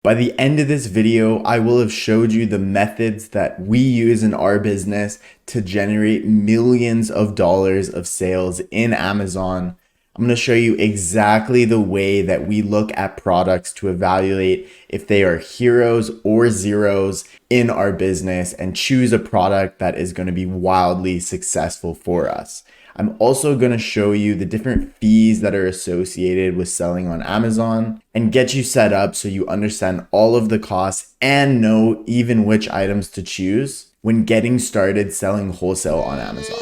By the end of this video, I will have showed you the methods that we use in our business to generate millions of dollars of sales in Amazon. I'm going to show you exactly the way that we look at products to evaluate if they are heroes or zeros in our business and choose a product that is going to be wildly successful for us. I'm also going to show you the different fees that are associated with selling on Amazon and get you set up so you understand all of the costs and know even which items to choose when getting started selling wholesale on Amazon.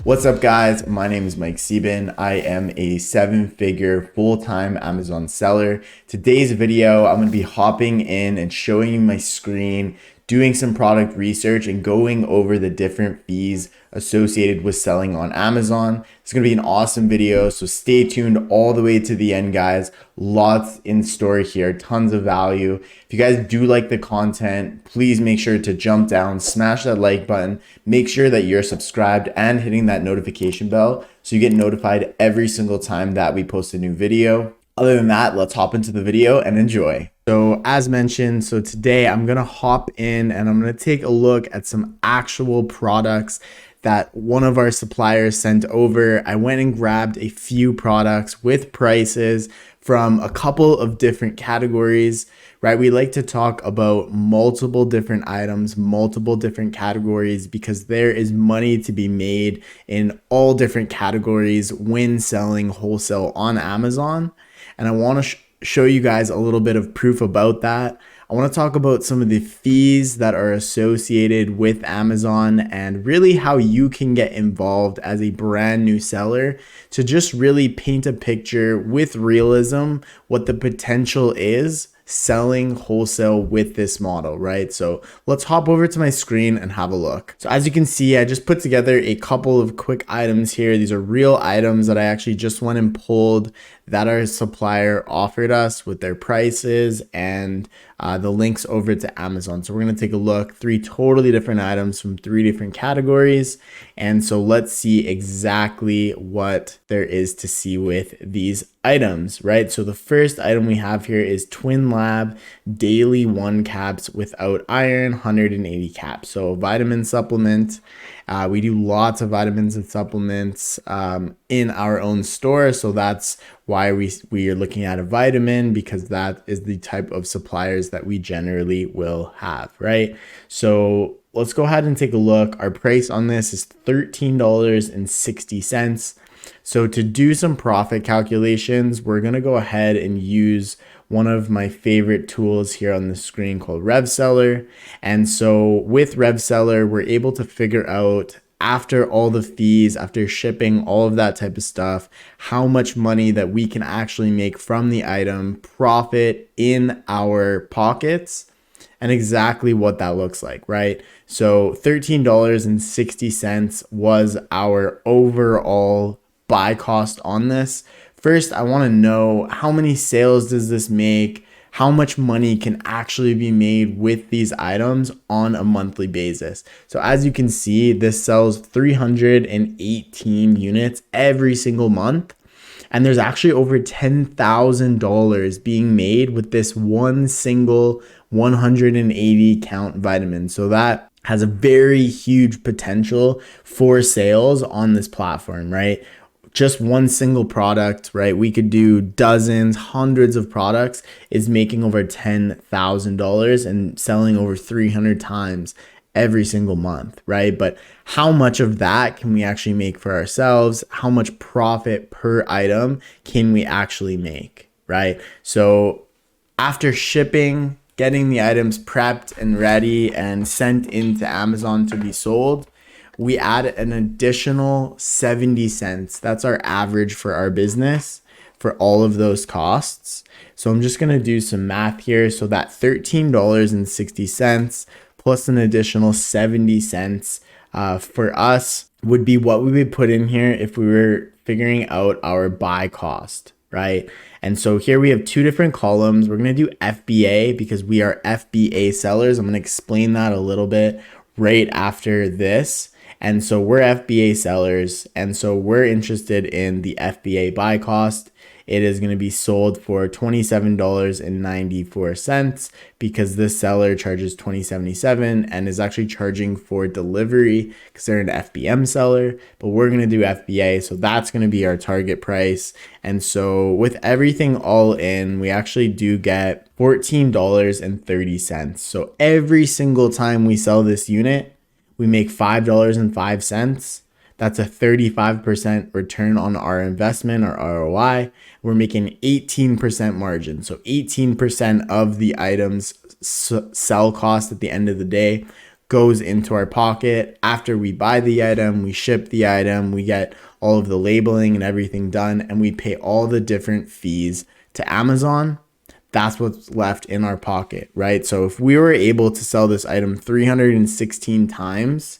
What's up, guys? My name is Mike Sieben. I am a 7-figure full-time Amazon seller. Today's video, I'm going to be hopping in and showing you my screen, doing some product research and going over the different fees associated with selling on Amazon. It's going to be an awesome video, so stay tuned all the way to the end, guys. Lots in store here, tons of value. If you guys do like the content, please make sure to jump down, smash that like button, make sure that you're subscribed and hitting that notification bell so you get notified every single time that we post a new video. Other than that, let's hop into the video and enjoy. So as mentioned, today I'm going to hop in and I'm going to take a look at some actual products that one of our suppliers sent over. I went and grabbed a few products with prices from a couple of different categories, right? We like to talk about multiple different items, multiple different categories, because there is money to be made in all different categories when selling wholesale on Amazon. And I want to show you guys a little bit of proof about that. I want to talk about some of the fees that are associated with Amazon and really how you can get involved as a brand new seller to just really paint a picture with realism what the potential is selling wholesale with this model, right? So let's hop over to my screen and have a look. So as you can see, I just put together a couple of quick items here. These are real items that I actually just went and pulled that our supplier offered us with their prices and the links over to Amazon. So we're going to take a look, 3 totally different items from 3 different categories. And so let's see exactly what there is to see with these items, right? So the first item we have here is Twin Lab Daily 1 caps without iron, 180 caps. So vitamin supplement. We do lots of vitamins and supplements in our own store. So that's why we are looking at a vitamin, because that is the type of suppliers that we generally will have, right? So let's go ahead and take a look. Our price on this is $13.60. So to do some profit calculations, we're going to go ahead and use one of my favorite tools here on the screen called RevSeller. And so with RevSeller, we're able to figure out, after all the fees, after shipping, all of that type of stuff, how much money that we can actually make from the item, profit in our pockets, and exactly what that looks like, right? So $13.60 was our overall buy cost on this. First, I want to know, how many sales does this make? How much money can actually be made with these items on a monthly basis? So as you can see, this sells 318 units every single month. And there's actually over $10,000 being made with this one single 180 count vitamin. So that has a very huge potential for sales on this platform, right? Just one single product, right? We could do dozens, hundreds of products, is making over $10,000 and selling over 300 times every single month, right? But how much of that can we actually make for ourselves? How much profit per item can we actually make, right? So after shipping, getting the items prepped and ready and sent into Amazon to be sold, we add an additional 70 cents. That's our average for our business for all of those costs. So I'm just going to do some math here. So that $13.60 plus an additional 70 cents for us would be what we would put in here if we were figuring out our buy cost, right? And so here we have 2 different columns. We're going to do FBA because we are FBA sellers. I'm going to explain that a little bit right after this. And so we're FBA sellers. And so we're interested in the FBA buy cost. It is going to be sold for $27.94 because this seller charges $20.77 and is actually charging for delivery because they're an FBM seller, but we're going to do FBA. So that's going to be our target price. And so with everything all in, we actually do get $14.30. So every single time we sell this unit, we make $5.05. That's a 35% return on our investment, or ROI. We're making 18% margin. So 18% of the item's sell cost at the end of the day goes into our pocket. After we buy the item, we ship the item, we get all of the labeling and everything done, and we pay all the different fees to Amazon. That's what's left in our pocket, right? So if we were able to sell this item 316 times,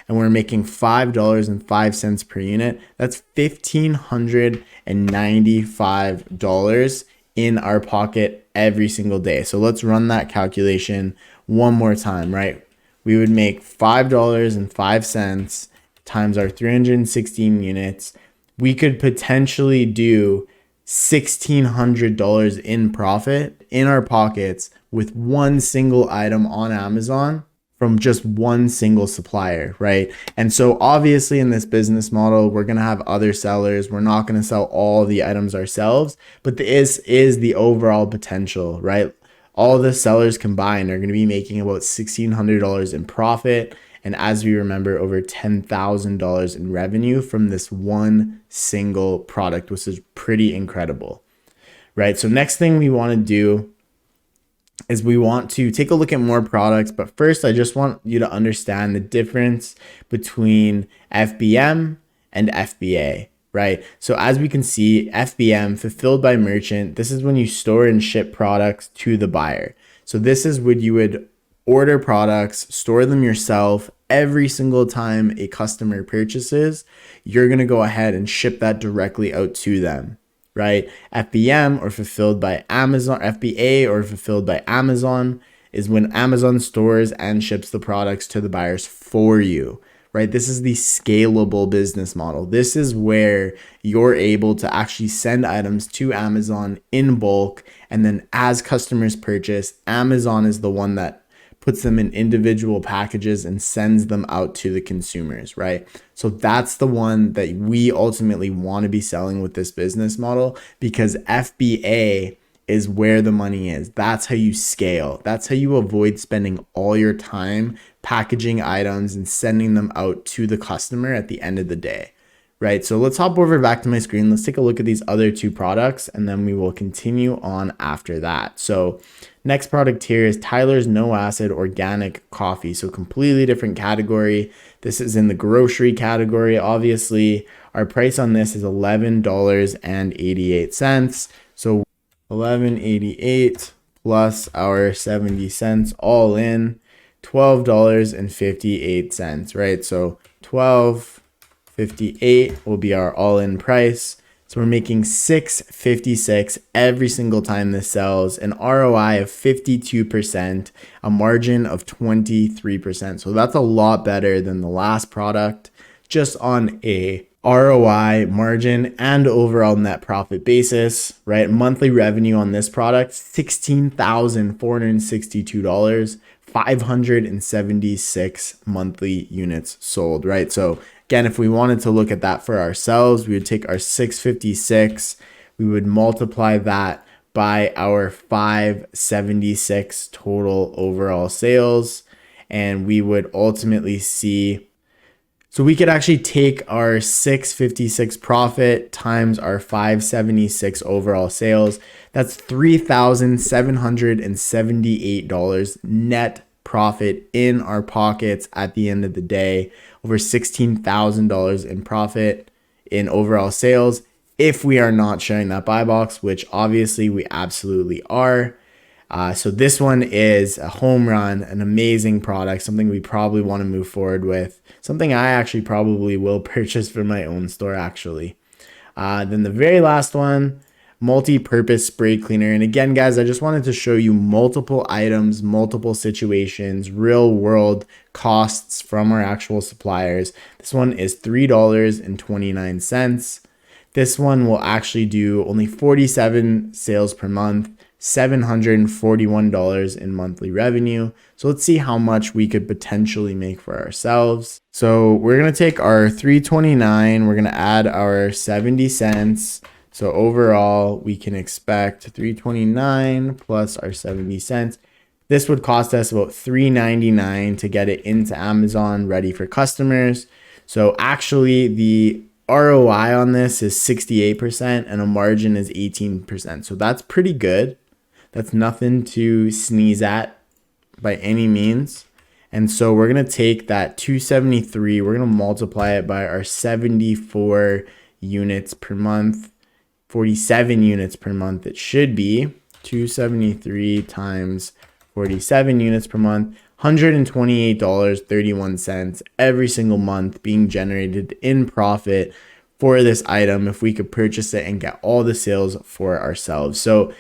and we're making $5.05 per unit, that's $1,595 in our pocket every single day. So let's run that calculation one more time, right? We would make $5.05 times our 316 units. We could potentially do $1,600 in profit in our pockets with one single item on Amazon from just one single supplier, right? And so obviously in this business model, we're going to have other sellers. We're not going to sell all the items ourselves, but this is the overall potential, right? All the sellers combined are going to be making about $1,600 in profit. And as we remember, over $10,000 in revenue from this one single product, which is pretty incredible, right? So next thing we want to do is we want to take a look at more products. But first, I just want you to understand the difference between FBM and FBA, right? So as we can see, FBM, fulfilled by merchant, this is when you store and ship products to the buyer. So this is when you would order products, store them yourself. Every single time a customer purchases, you're going to go ahead and ship that directly out to them, right? FBM, or fulfilled by Amazon, FBA, or fulfilled by Amazon, is when Amazon stores and ships the products to the buyers for you, right? This is the scalable business model. This is where you're able to actually send items to Amazon in bulk, and then as customers purchase, Amazon is the one that puts them in individual packages and sends them out to the consumers, right? So that's the one that we ultimately want to be selling with this business model, because FBA is where the money is. That's how you scale. That's how you avoid spending all your time packaging items and sending them out to the customer at the end of the day, right? So let's hop over back to my screen. Let's take a look at these other two products, and then we will continue on after that. So next product here is Tyler's No Acid Organic Coffee. So completely different category. This is in the grocery category. Obviously, our price on this is $11.88. So $11.88 plus our 70 cents, all in $12.58, right? So $12.58 will be our all-in price. So we're making $6.56 every single time this sells, an ROI of 52%, a margin of 23%. So that's a lot better than the last product, just on a ROI, margin, and overall net profit basis, right? Monthly revenue on this product, $16,462, 576 monthly units sold, right? So again, if we wanted to look at that for ourselves, we would take our 656, we would multiply that by our 576 total overall sales, and we would ultimately see, so we could actually take our 656 profit times our 576 overall sales. That's $3,778 net profit in our pockets at the end of the day. Over $16,000 in profit in overall sales if we are not sharing that buy box, which obviously we absolutely are. So this one is a home run, an amazing product, something we probably want to move forward with, something I actually probably will purchase for my own store actually. Then the very last one, multi-purpose spray cleaner. And again, guys, I just wanted to show you multiple items, multiple situations, real world costs from our actual suppliers. This one is $3.29. This one will actually do only 47 sales per month, $741 in monthly revenue. So let's see how much we could potentially make for ourselves. So we're going to take our 329, we're going to add our 70 cents. So overall, we can expect 329 plus our 70 cents. This would cost us about $3.99 to get it into Amazon ready for customers. So actually the ROI on this is 68% and a margin is 18%. So that's pretty good. That's nothing to sneeze at by any means. And so we're going to take that 273, we're going to multiply it by our 74 units per month, 47 units per month. It should be 273 times 47 units per month, $128.31 every single month being generated in profit for this item if we could purchase it and get all the sales for ourselves. So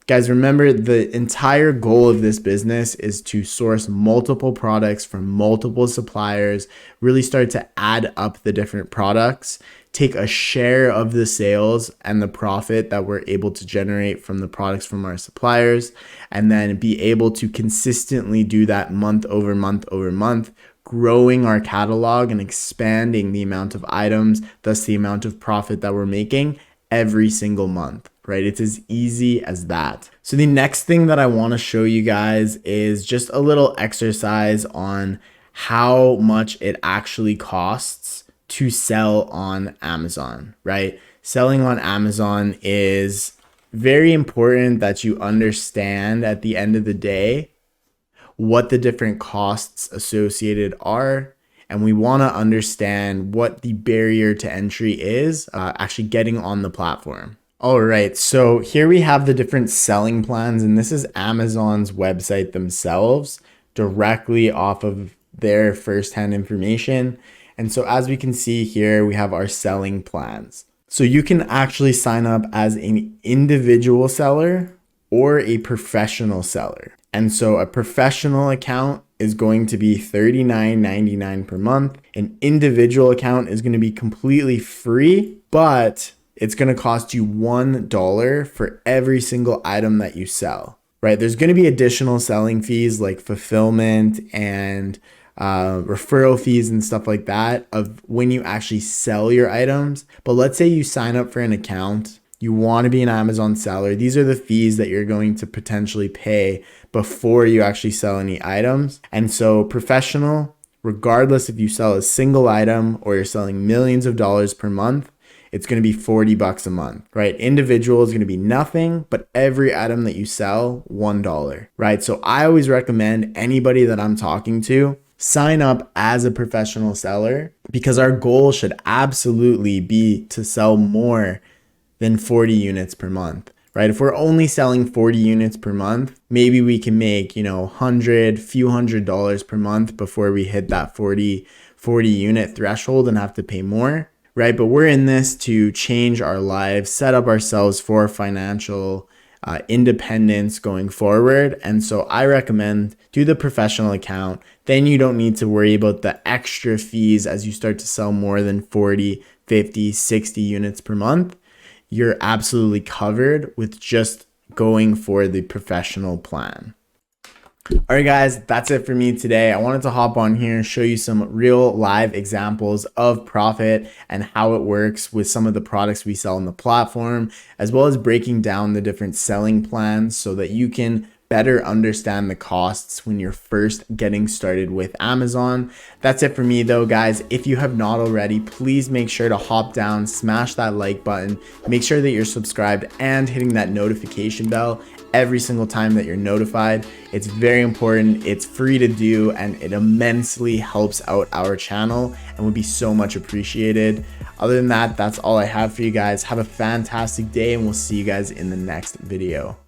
guys, remember the entire goal of this business is to source multiple products from multiple suppliers, really start to add up the different products, take a share of the sales and the profit that we're able to generate from the products from our suppliers, and then be able to consistently do that month over month over month, growing our catalog and expanding the amount of items, thus the amount of profit that we're making every single month, right? It's as easy as that. So the next thing that I want to show you guys is just a little exercise on how much it actually costs to sell on Amazon, right? Selling on Amazon is very important that you understand at the end of the day what the different costs associated are. And we want to understand what the barrier to entry is actually getting on the platform. All right, so here we have the different selling plans, and this is Amazon's website themselves directly off of their firsthand information. And so as we can see here, we have our selling plans. So you can actually sign up as an individual seller or a professional seller. And so a professional account is going to be $39.99 per month. An individual account is going to be completely free, but it's going to cost you $1 for every single item that you sell, right? There's going to be additional selling fees like fulfillment and referral fees and stuff like that of when you actually sell your items. But let's say you sign up for an account, you want to be an Amazon seller. These are the fees that you're going to potentially pay before you actually sell any items. And so professional, regardless if you sell a single item or you're selling millions of dollars per month, it's going to be $40 a month, right? Individual is going to be nothing, but every item that you sell, $1, right? So I always recommend anybody that I'm talking to sign up as a professional seller, because our goal should absolutely be to sell more than 40 units per month, right? If we're only selling 40 units per month, maybe we can make, few $100 per month before we hit that 40 unit threshold and have to pay more, right? But we're in this to change our lives, set up ourselves for financial independence going forward. And so I recommend do the professional account. Then you don't need to worry about the extra fees as you start to sell more than 40, 50, 60 units per month. You're absolutely covered with just going for the professional plan. All right, guys, that's it for me today. I wanted to hop on here and show you some real live examples of profit and how it works with some of the products we sell on the platform, as well as breaking down the different selling plans so that you can better understand the costs when you're first getting started with Amazon. That's it for me though, guys. If you have not already, please make sure to hop down, smash that like button, make sure that you're subscribed and hitting that notification bell every single time that you're notified. It's very important. It's free to do, and it immensely helps out our channel and would be so much appreciated. Other than that, that's all I have for you guys. Have a fantastic day, and we'll see you guys in the next video.